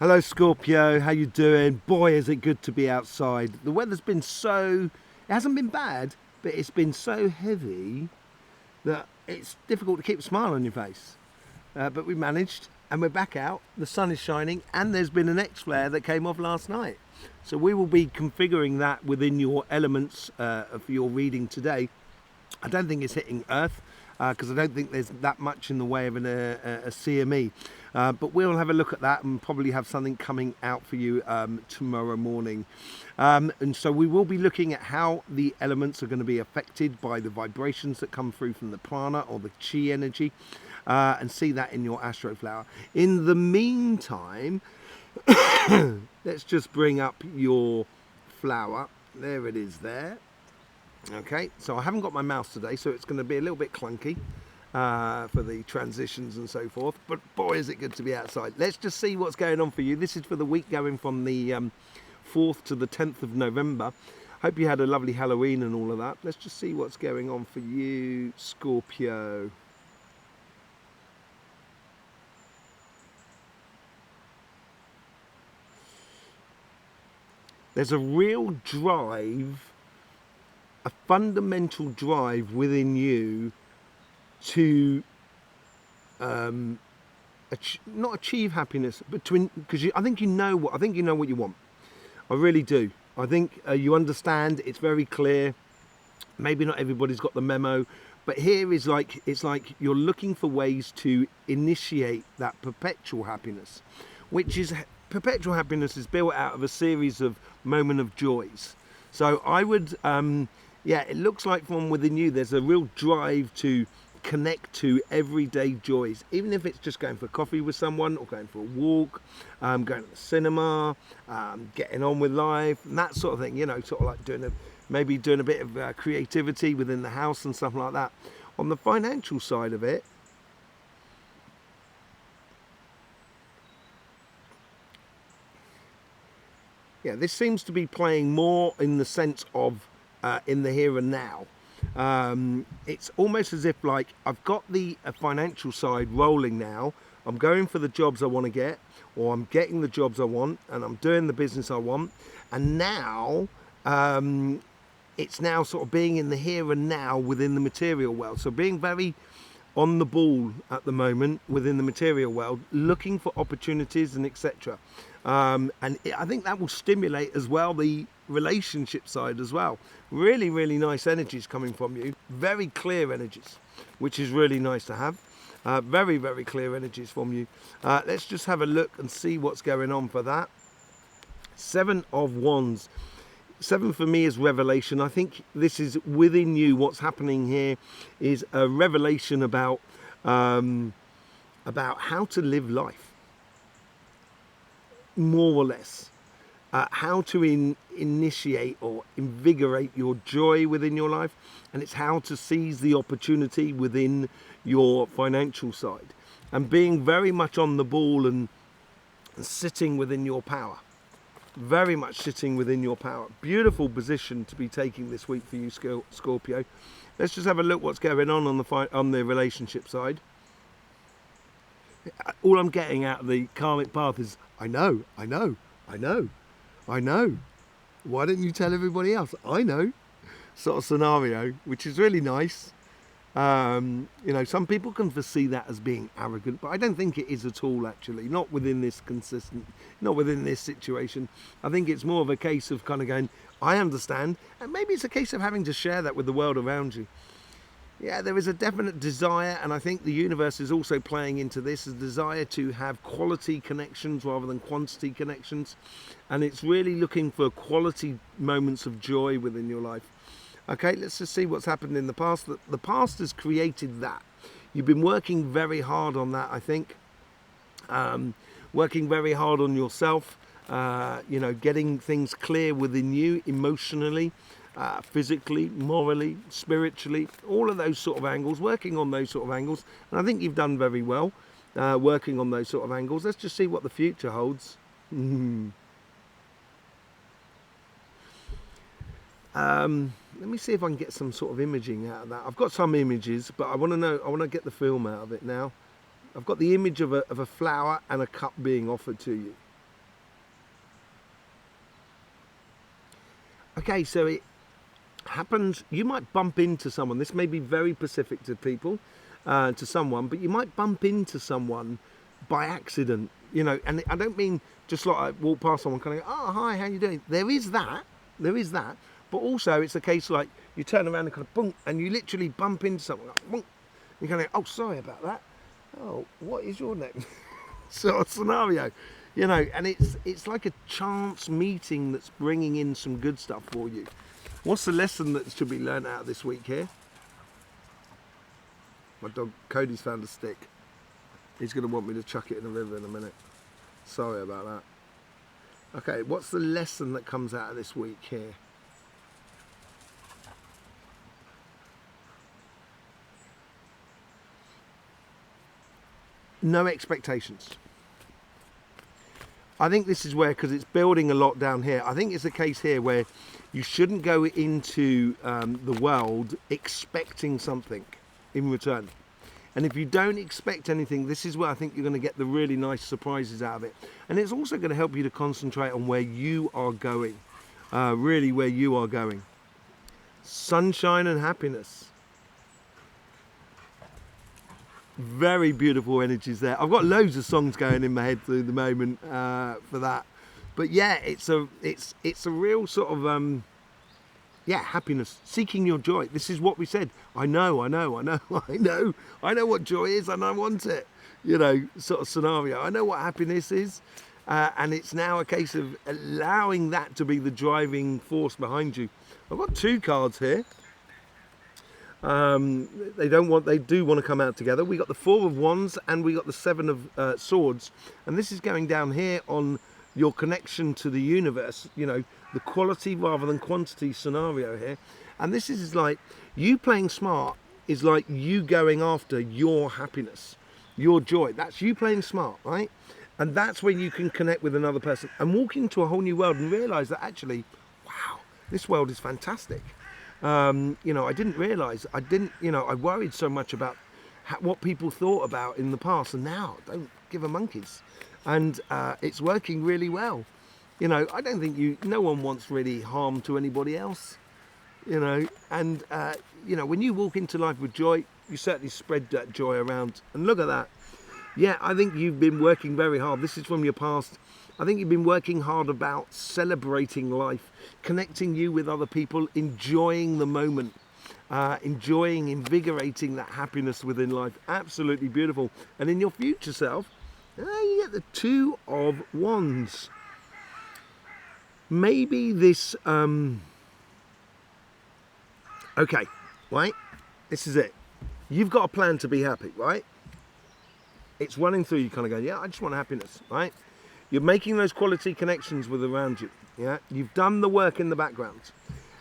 Hello Scorpio, how you doing? Boy, is it good to be outside. The weather's been it hasn't been bad, but it's been so heavy that it's difficult to keep a smile on your face. But we managed, and we're back out. The sun is shining, and there's been an X-flare that came off last night. So we will be configuring that within your elements for your reading today. I don't think it's hitting Earth, because I don't think there's that much in the way of a CME. But we'll have a look at that and probably have something coming out for you tomorrow morning. And so we will be looking at how the elements are going to be affected by the vibrations that come through from the prana or the chi energy, and see that in your Astroflower. In the meantime, let's just bring up your flower. There it is there. Okay, so I haven't got my mouse today, so it's going to be a little bit clunky for the transitions and so forth, but boy is it good to be outside. Let's just see what's going on for you. This is for the week going from the 4th to the 10th of November. Hope you had a lovely Halloween and all of that. Let's just see what's going on for you, Scorpio. There's a real drive, a fundamental drive within you to not achieve happiness, but because I think you know what you want. I really do. I think you understand. It's very clear. Maybe not everybody's got the memo, but here is it's like you're looking for ways to initiate that perpetual happiness, which is perpetual happiness is built out of a series of moment of joys. So I would yeah, it looks like from within you there's a real drive to connect to everyday joys, even if it's just going for coffee with someone or going for a walk, going to the cinema, getting on with life and that sort of thing, you know, sort of like maybe doing a bit of creativity within the house and stuff like that. On the financial side of it, yeah, this seems to be playing more in the sense of in the here and now. It's almost as if like I've got the financial side rolling now. I'm going for the jobs I want to get, or I'm getting the jobs I want, and I'm doing the business I want. And now it's now sort of being in the here and now within the material world. So being very on the ball at the moment within the material world, looking for opportunities and etc. And I think that will stimulate as well the relationship side as well. Really, really nice energies coming from you. Very clear energies, which is really nice to have. Very, very clear energies from you. Let's just have a look and see what's going on for that. 7 of Wands. 7 for me is revelation. I think this is within you. What's happening here is a revelation about how to live life, more or less. How to initiate or invigorate your joy within your life, and it's how to seize the opportunity within your financial side, and being very much on the ball and sitting within your power. Very much sitting within your power. Beautiful position to be taking this week for you, Scorpio. Let's just have a look what's going on the relationship side. All I'm getting out of the karmic path is I know. Why don't you tell everybody else? I know, sort of scenario, which is really nice. You know, some people can foresee that as being arrogant, but I don't think it is at all, actually. Not within this situation. I think it's more of a case of kind of going, I understand, and maybe it's a case of having to share that with the world around you. Yeah, there is a definite desire, and I think the universe is also playing into this, a desire to have quality connections rather than quantity connections, and it's really looking for quality moments of joy within your life. Okay, let's just see what's happened in the past. The past has created that. You've been working very hard on that, I think. Working very hard on yourself, you know, getting things clear within you emotionally, physically, morally, spiritually, all of those sort of angles, working on those sort of angles. And I think you've done very well working on those sort of angles. Let's just see what the future holds. Let me see if I can get some sort of imaging out of that. I've got some images, but I want to get the film out of it now. I've got the image of a flower and a cup being offered to you. Okay, so it happens, you might bump into someone. This may be very specific to people, to someone, but you might bump into someone by accident, you know, and I don't mean just like I walk past someone kind of go, oh, hi, how you doing? There is that, but also it's a case like you turn around and kind of boom, and you literally bump into someone, like, boom, you kind of go, oh, sorry about that. Oh, what is your name? Sort of scenario, you know, and it's like a chance meeting that's bringing in some good stuff for you. What's the lesson that should be learned out this week here? My dog Cody's found a stick. He's going to want me to chuck it in the river in a minute. Sorry about that. Okay, what's the lesson that comes out of this week here? No expectations. I think this is where, because it's building a lot down here, I think it's a case here where you shouldn't go into the world expecting something in return. And if you don't expect anything, this is where I think you're going to get the really nice surprises out of it. And it's also going to help you to concentrate on where you are going, really where you are going. Sunshine and happiness. Very beautiful energies there. I've got loads of songs going in my head through the moment for that, but yeah, it's a real sort of happiness, seeking your joy. This is what we said. I know what joy is, and I want it. You know, sort of scenario. I know what happiness is, and it's now a case of allowing that to be the driving force behind you. I've got two cards here. They do want to come out together. We got the Four of Wands and we got the Seven of Swords, and this is going down here on your connection to the universe, you know, the quality rather than quantity scenario here. And this is like you playing smart is like you going after your happiness, your joy. That's you playing smart, right? And that's when you can connect with another person and walk into a whole new world and realize that actually, wow, this world is fantastic. You know, I didn't realise, I worried so much about what people thought about in the past, and now I don't give a monkeys. And it's working really well. You know, I don't think no one wants really harm to anybody else, you know, and, you know, when you walk into life with joy, you certainly spread that joy around. And look at that. Yeah, I think you've been working very hard. This is from your past. I think you've been working hard about celebrating life, connecting you with other people, enjoying the moment, invigorating that happiness within life. Absolutely beautiful. And in your future self, you get the Two of Wands. Maybe this, okay, right? This is it. You've got a plan to be happy, right? It's running through you, kind of going, yeah, I just want happiness, right? You're making those quality connections with around you, yeah? You've done the work in the background.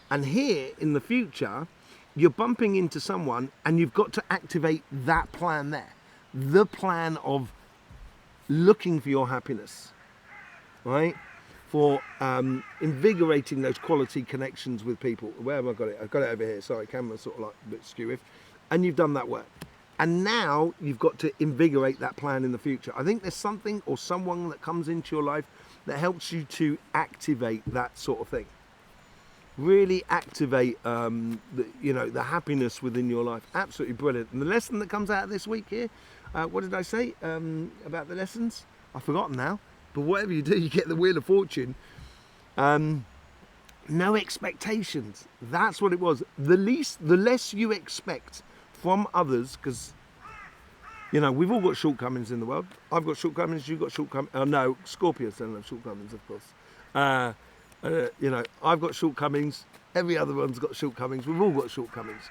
And here, in the future, you're bumping into someone and you've got to activate that plan there. The plan of looking for your happiness, right? For invigorating those quality connections with people. Where have I got it? I've got it over here. Sorry, camera's sort of like a bit skewy. And you've done that work. And now you've got to invigorate that plan in the future. I think there's something or someone that comes into your life that helps you to activate that sort of thing. Really activate, the happiness within your life. Absolutely brilliant. And the lesson that comes out of this week here, what did I say about the lessons? I've forgotten now. But whatever you do, you get the Wheel of Fortune. No expectations. That's what it was. The less you expect from others, because, you know, we've all got shortcomings in the world. I've got shortcomings, you've got shortcomings. No, Scorpios don't have shortcomings, of course. You know, I've got shortcomings. Every other one's got shortcomings. We've all got shortcomings.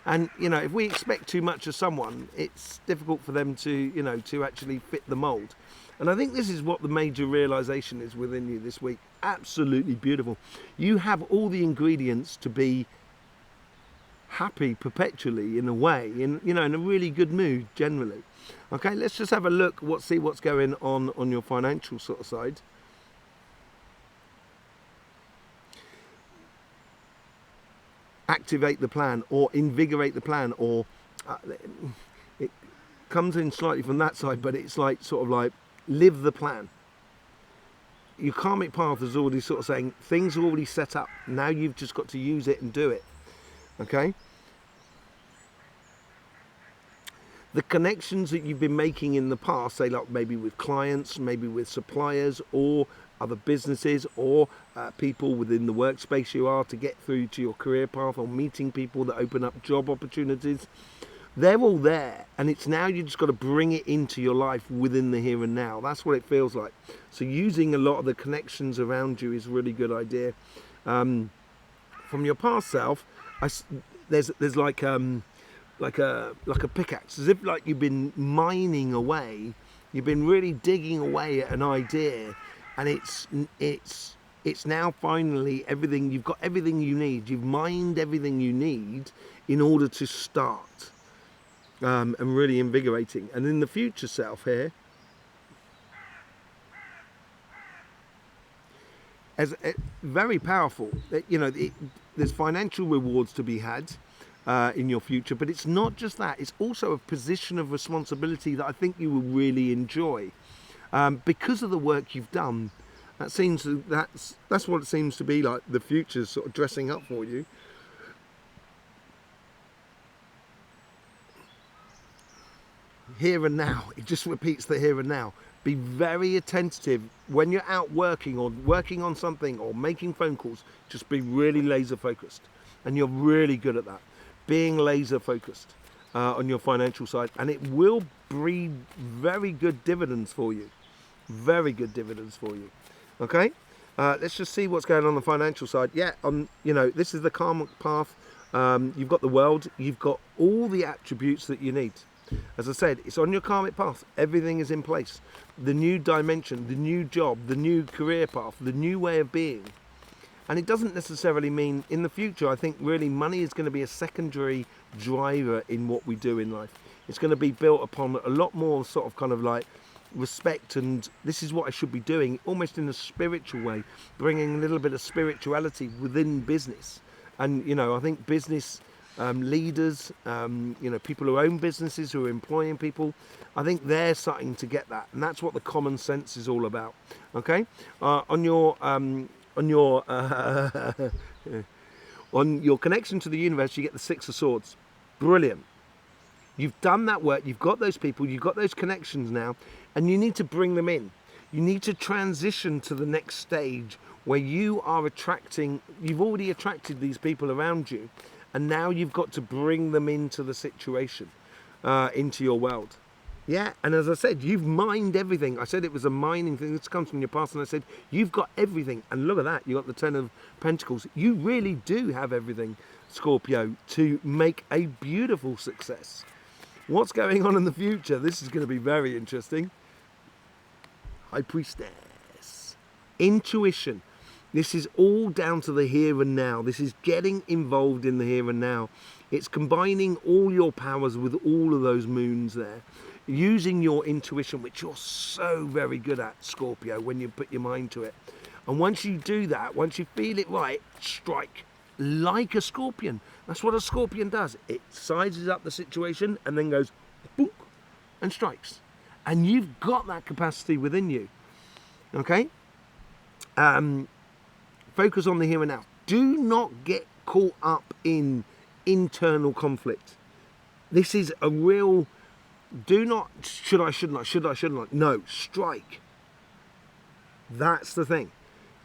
And, you know, if we expect too much of someone, it's difficult for them to, you know, to actually fit the mould. And I think this is what the major realisation is within you this week. Absolutely beautiful. You have all the ingredients to be happy perpetually, in a way, in a really good mood generally. Okay, let's just have a look, see what's going on your financial sort of side. Activate the plan or invigorate the plan, or it comes in slightly from that side, but it's like sort of like live the plan. your karmic path is already sort of saying things are already set up. Now you've just got to use it and do it. Okay? The connections that you've been making in the past, say like maybe with clients, maybe with suppliers or other businesses or people within the workspace you are to get through to your career path, or meeting people that open up job opportunities, they're all there, and it's now you just got to bring it into your life within the here and now. That's what it feels like. So using a lot of the connections around you is a really good idea. From your past self, there's like a pickaxe, as if like you've been mining away, you've been really digging away at an idea, and it's now finally everything, you've got everything you need, you've mined everything you need in order to start, and really invigorating. And in the future self here, as very powerful, you know, there's financial rewards to be had in your future, but it's not just that, it's also a position of responsibility that I think you will really enjoy, because of the work you've done. That's what it seems to be like. The future's sort of dressing up for you. Here and now, it just repeats the here and now. Be very attentive when you're out working or working on something or making phone calls. Just be really laser focused, and you're really good at that, being laser focused on your financial side, and it will breed very good dividends for you. Very good dividends for you. Okay, let's just see what's going on the financial side. Yeah, you know, this is the karmic path. You've got the world, you've got all the attributes that you need. As I said, it's on your karmic path. Everything is in place. The new dimension, the new job, the new career path, the new way of being. And it doesn't necessarily mean in the future, I think really money is going to be a secondary driver in what we do in life. It's going to be built upon a lot more sort of kind of like respect, and this is what I should be doing, almost in a spiritual way, bringing a little bit of spirituality within business. And you know, I think business leaders, you know, people who own businesses, who are employing people, I think they're starting to get that, and that's what the common sense is all about. Okay, on your connection to the universe, you get the Six of Swords. Brilliant. You've done that work, you've got those people, you've got those connections now, and you need to bring them in. You need to transition to the next stage where you are attracting, you've already attracted these people around you, and now you've got to bring them into the situation, into your world. Yeah, and as I said, you've mined everything. I said it was a mining thing. This comes from your past, and I said, you've got everything. And look at that, you got the Ten of Pentacles. You really do have everything, Scorpio, to make a beautiful success. What's going on in the future? This is going to be very interesting. High Priestess. Intuition. This is all down to the here and now. This is getting involved in the here and now. It's combining all your powers with all of those moons there. Using your intuition, which you're so very good at, Scorpio, when you put your mind to it. And once you do that, once you feel it right, strike. Like a scorpion. That's what a scorpion does. It sizes up the situation and then goes boop and strikes. And you've got that capacity within you. Okay? Focus on the here and now. Do not get caught up in internal conflict. This is a real, do not, should I, shouldn't I? No, strike. That's the thing.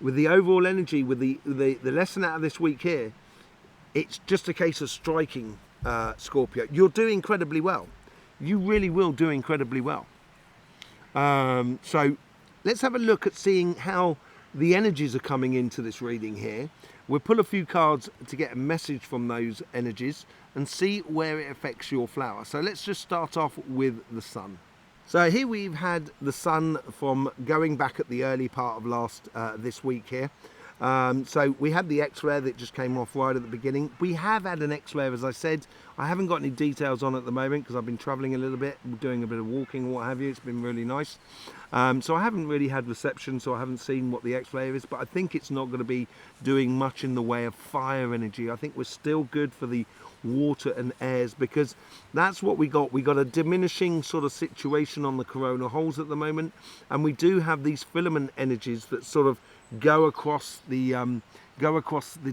With the overall energy, with the lesson out of this week here, it's just a case of striking, Scorpio. You'll do incredibly well. You really will do incredibly well. So let's have a look at seeing how the energies are coming into this reading here. We'll pull a few cards to get a message from those energies and see where it affects your flower. So let's just start off with the sun. So here we've had the sun from going back at the early part of this week here. So we had the X-flare that just came off right at the beginning. We have had an X-flare, as I said. I haven't got any details on at the moment because I've been traveling a little bit, doing a bit of walking or what have you. It's been really nice. So I haven't really had reception, so I haven't seen what the X-flare is, but I think it's not going to be doing much in the way of fire energy. I think we're still good for the water and airs, because that's what we got. We got a diminishing sort of situation on the corona holes at the moment, and we do have these filament energies that sort of go across the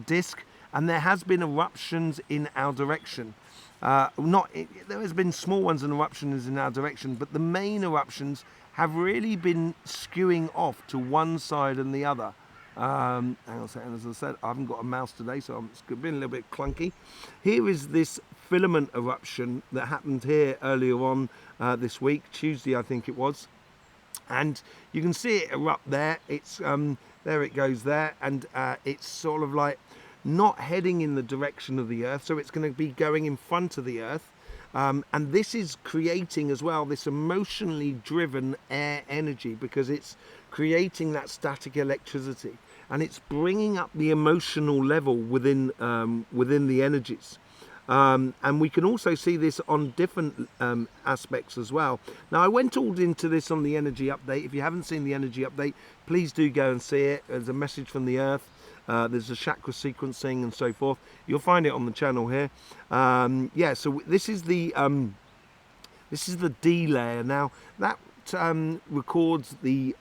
disc, and there has been eruptions in our direction. There has been small ones and eruptions in our direction, but the main eruptions have really been skewing off to one side and the other. Hang on a second, as I said, I haven't got a mouse today, so it's been a little bit clunky. Here is this filament eruption that happened here earlier on this week, Tuesday I think it was. And you can see it erupt there. It's there it goes there, and it's sort of like not heading in the direction of the Earth, so it's going to be going in front of the Earth. And this is creating as well this emotionally driven air energy, because it's creating that static electricity, and it's bringing up the emotional level within the energies. And we can also see this on different aspects as well. Now, I went all into this on the energy update. If you haven't seen the energy update, please do go and see it. There's a message from the Earth. There's a chakra sequencing and so forth. You'll find it on the channel here. Yeah, so this is the D layer. Now that records the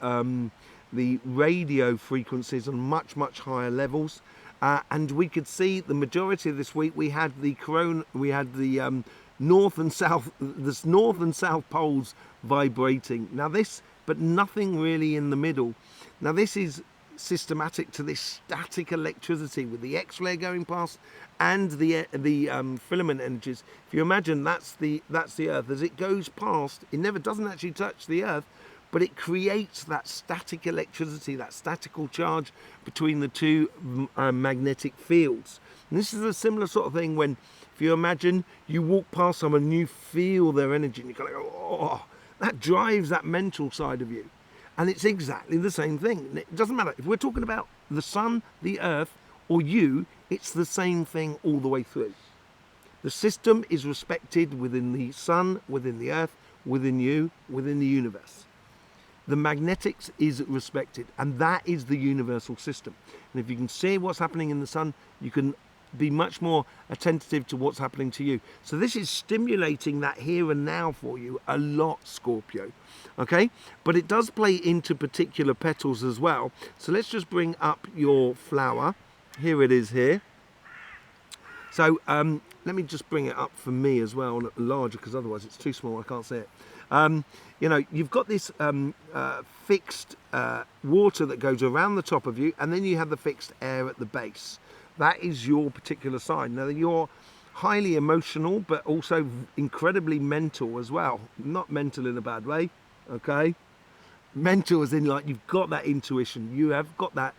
radio frequencies on much higher levels, and we could see the majority of this week we had the north and south poles vibrating. Now this, but nothing really in the middle. Now this is systematic to this static electricity with the X-flare going past and the filament energies. If you imagine, that's the Earth. As it goes past, it never doesn't actually touch the Earth, but it creates that static electricity, that statical charge between the two magnetic fields. And this is a similar sort of thing when, if you imagine, you walk past someone and you feel their energy and you kind of go, oh, that drives that mental side of you. And it's exactly the same thing. It doesn't matter if we're talking about the sun, the Earth, or you, it's the same thing all the way through. The system is respected within the sun, within the Earth, within you, within the universe. The magnetics is respected, and that is the universal system. And if you can see what's happening in the sun, you can be much more attentive to what's happening to you. So this is stimulating that here and now for you a lot, Scorpio. Okay, but it does play into particular petals as well. So let's just bring up your flower. Here it is here. So let me just bring it up for me as well, larger, because otherwise it's too small, I can't see it. You know, you've got this fixed water that goes around the top of you, and then you have the fixed air at the base. That is your particular side. Now, you're highly emotional, but also incredibly mental as well. Not mental in a bad way, okay? Mental as in, like, you've got that intuition. You have got that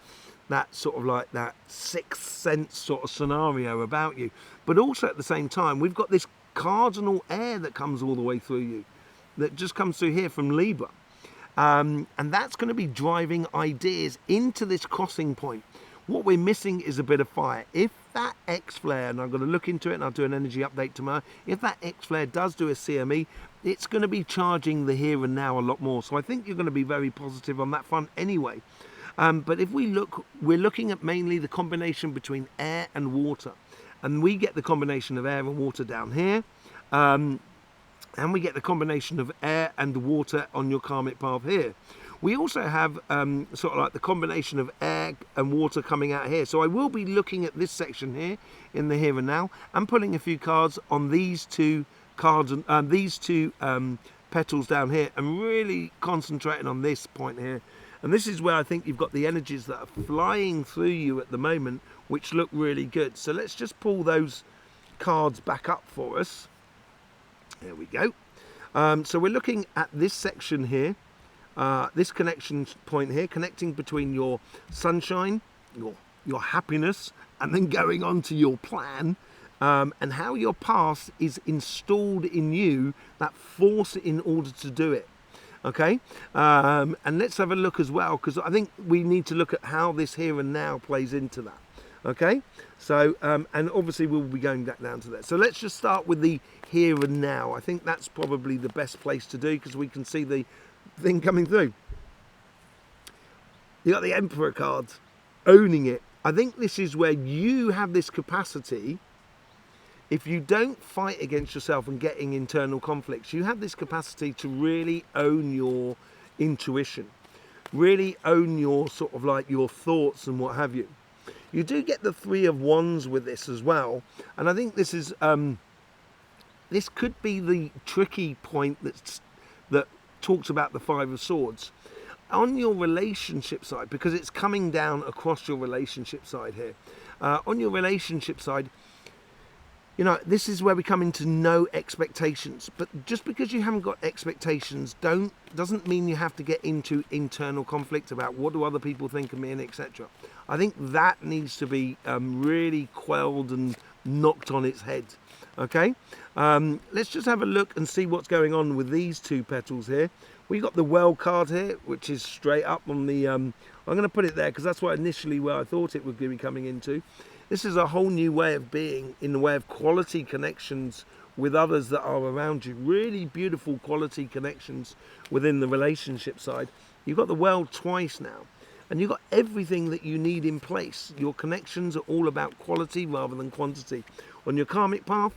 sort of like that sixth sense sort of scenario about you. But also at the same time, we've got this cardinal air that comes all the way through you, that just comes through here from Libra. And that's going to be driving ideas into this crossing point. What we're missing is a bit of fire. If that X-flare, and I'm going to look into it and I'll do an energy update tomorrow, if that X-flare does do a CME, it's going to be charging the here and now a lot more. So I think you're going to be very positive on that front anyway. But if we look, we're looking at mainly the combination between air and water. And we get the combination of air and water down here. And we get the combination of air and water on your karmic path here. We also have sort of like the combination of air and water coming out here. So I will be looking at this section here in the here and now and pulling a few cards on these two cards and these two petals down here, and really concentrating on this point here. And this is where I think you've got the energies that are flying through you at the moment, which look really good. So let's just pull those cards back up for us. There we go. So we're looking at this section here, this connection point here, connecting between your sunshine, your happiness, and then going on to your plan, and how your past is installed in you, that force in order to do it. Okay, and let's have a look as well, because I think we need to look at how this here and now plays into that. Okay, so and obviously we'll be going back down to that. So let's just start with the here and now. I think that's probably the best place to do, because we can see the thing coming through. You got the Emperor cards, owning it. I think this is where you have this capacity if you don't fight against yourself and getting internal conflicts, you have this capacity to really own your intuition, really own your sort of like your thoughts and what have you. You do get the Three of Wands with this as well, and I think this is this could be the tricky point that talks about the Five of Swords on your relationship side, because it's coming down across your relationship side here. On your relationship side, you know, this is where we come into no expectations. But just because you haven't got expectations doesn't mean you have to get into internal conflict about what do other people think of me and etc. I think that needs to be really quelled and knocked on its head. Okay, let's just have a look and see what's going on with these two petals here. We've got the Well card here, which is straight up on the... I'm going to put it there because that's what initially where I thought it would be coming into. This is a whole new way of being in the way of quality connections with others that are around you. Really beautiful quality connections within the relationship side. You've got the Well twice now. And you've got everything that you need in place. Your connections are all about quality rather than quantity. On your karmic path,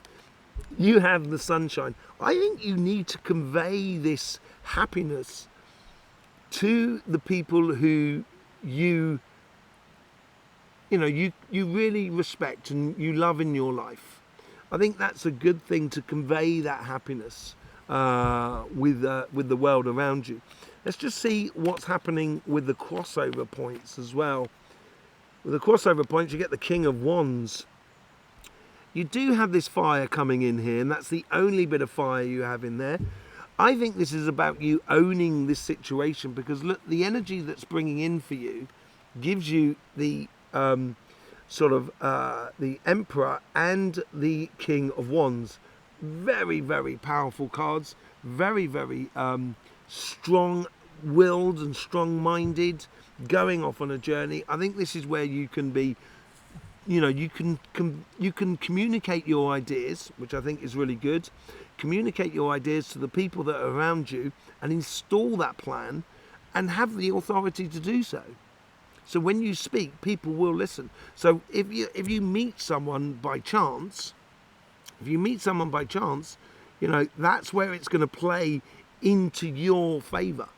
you have the sunshine. I think you need to convey this happiness to the people who you really respect and you love in your life. I think that's a good thing to convey that happiness with the world around you. Let's just see what's happening with the crossover points as well. With the crossover points, you get the King of Wands. You do have this fire coming in here, and that's the only bit of fire you have in there. I think this is about you owning this situation, because look, the energy that's bringing in for you gives you the the Emperor and the King of Wands. Very, very powerful cards. Very, very strong-willed and strong-minded, going off on a journey. I think this is where you can be, you can communicate your ideas, which I think is really good. Communicate your ideas to the people that are around you and install that plan and have the authority to do so. So when you speak, people will listen. So if you meet someone by chance, that's where it's going to play into your favor,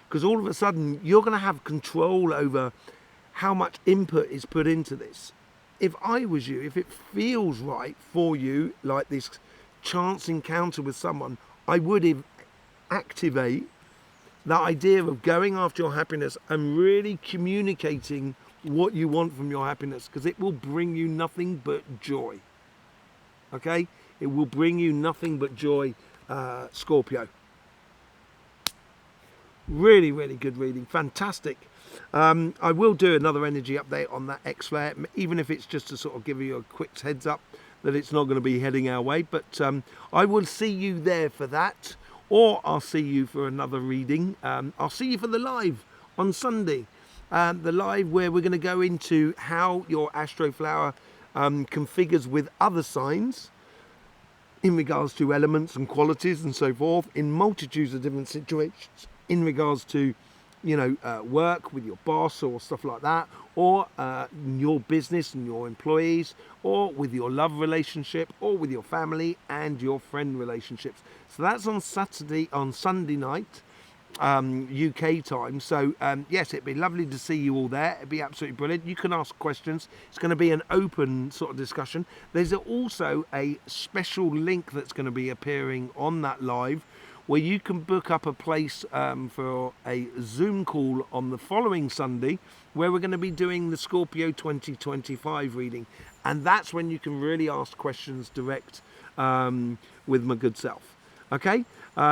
because all of a sudden you're going to have control over how much input is put into this. If I was you, if it feels right for you, like this chance encounter with someone, I would activate that idea of going after your happiness and really communicating what you want from your happiness, because it will bring you nothing but joy. Okay, it will bring you nothing but joy, Scorpio. Really, really good reading. Fantastic. I will do another energy update on that X-Flare, even if it's just to sort of give you a quick heads up that it's not going to be heading our way. But I will see you there for that, or I'll see you for another reading. I'll see you for the live on Sunday. The live where we're going to go into how your Astroflower configures with other signs in regards to elements and qualities and so forth, in multitudes of different situations, in regards to, work with your boss or stuff like that, or your business and your employees, or with your love relationship, or with your family and your friend relationships. So that's on Sunday night, UK time. So yes, it'd be lovely to see you all there. It'd be absolutely brilliant. You can ask questions. It's going to be an open sort of discussion. There's also a special link that's going to be appearing on that live, where you can book up a place for a Zoom call on the following Sunday, where we're going to be doing the Scorpio 2025 reading. And that's when you can really ask questions direct with my good self. Okay,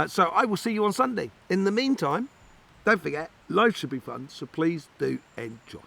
so I will see you on Sunday. In the meantime, don't forget, life should be fun, so please do enjoy.